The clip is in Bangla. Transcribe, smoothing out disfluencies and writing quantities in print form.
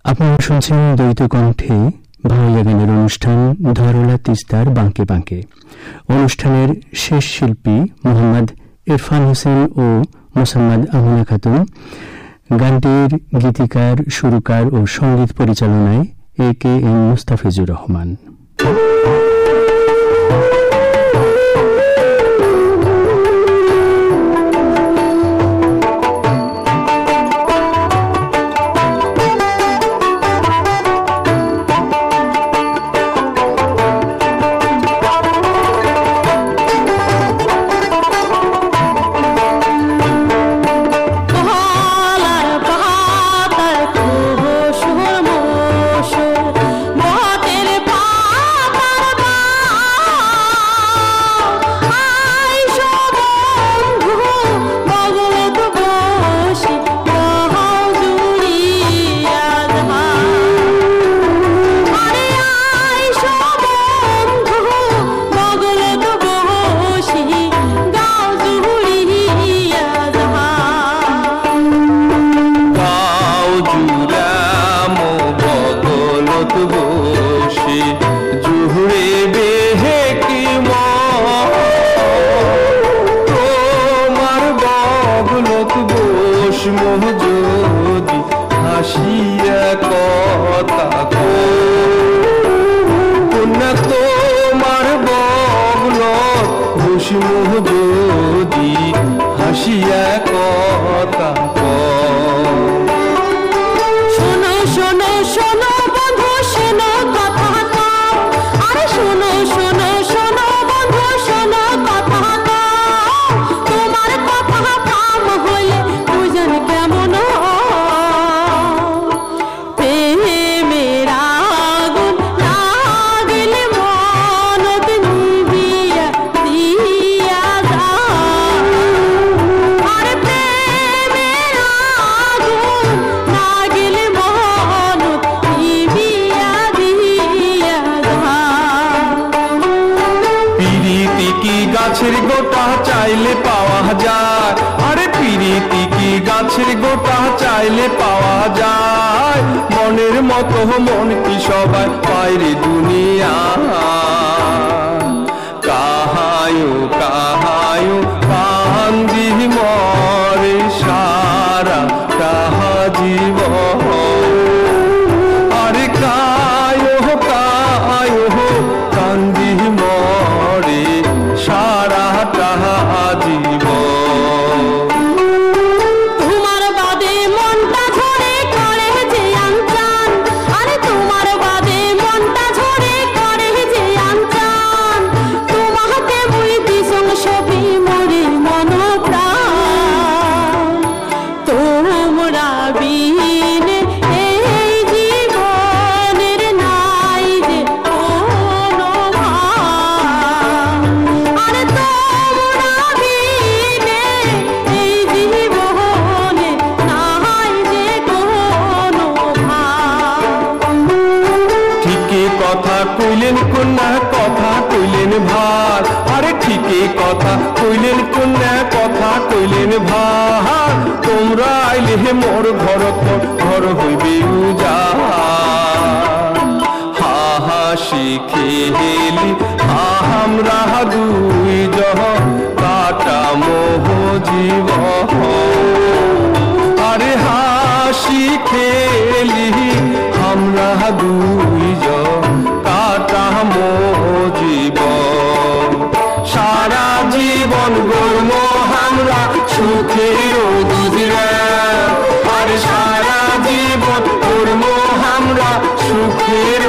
আপনারা শুনছেন দ্বৈত কণ্ঠে ভাওয়াইয়া গানের অনুষ্ঠান ধরলা তিস্তার বাঁকে বাঁকে। অনুষ্ঠানের শেষ শিল্পী মোহাম্মদ ইরফান হোসেন ও মোসাম্মদ আমিনা খাতুন। গানটির গীতিকার, সুরকার ও সঙ্গীত পরিচালনায় AKM মুস্তাফিজুর রহমান। গাছের গোটা চাইলে পাওয়া যায়, আরে পিরিতি কি গাছের গোটা চাইলে পাওয়া যায়। মনের মতো মন কি সবাই পায় রে দুনিয়া। কাহায়ু কাহায়ু কান্দি মরে সারা কাহা জীবন। আরে কায়ো কায়ো কান্দি মরে সারা তাহা জীবন। তোমার বাদে মনটা ঝরে করে যে আনচান, আরে তোমার বাদে মনটা ঝরে করে যে আনচান। তোমাকে মুই দিছং সবই মরে মন প্রাণ। তোমরা বিনে এই জীবনের নাই যে কোনো ভাব। আরে তোমরা বিনে এই জীবনে নাই যে কোনো ভাব। ঠিকই কথা কইলেন কন্যা, কথা কইলেন ভার। আরে ঠিকই কথা কইলেন কন্যা, কথা কইলেন ভার। তোমরা আইলে মোর ঘর ঘর হইবে উজাড়। হাসি খেলি আমরা দুই জহ কাটা মোহ জীবন। আরে হাসি খেলি আমরা দুই জন কাটা মোহ জীবন। সারা জীবন গর্ম আমরা সুখের গুজরান। আরে সারা জীবন গর্ম আমরা সুখের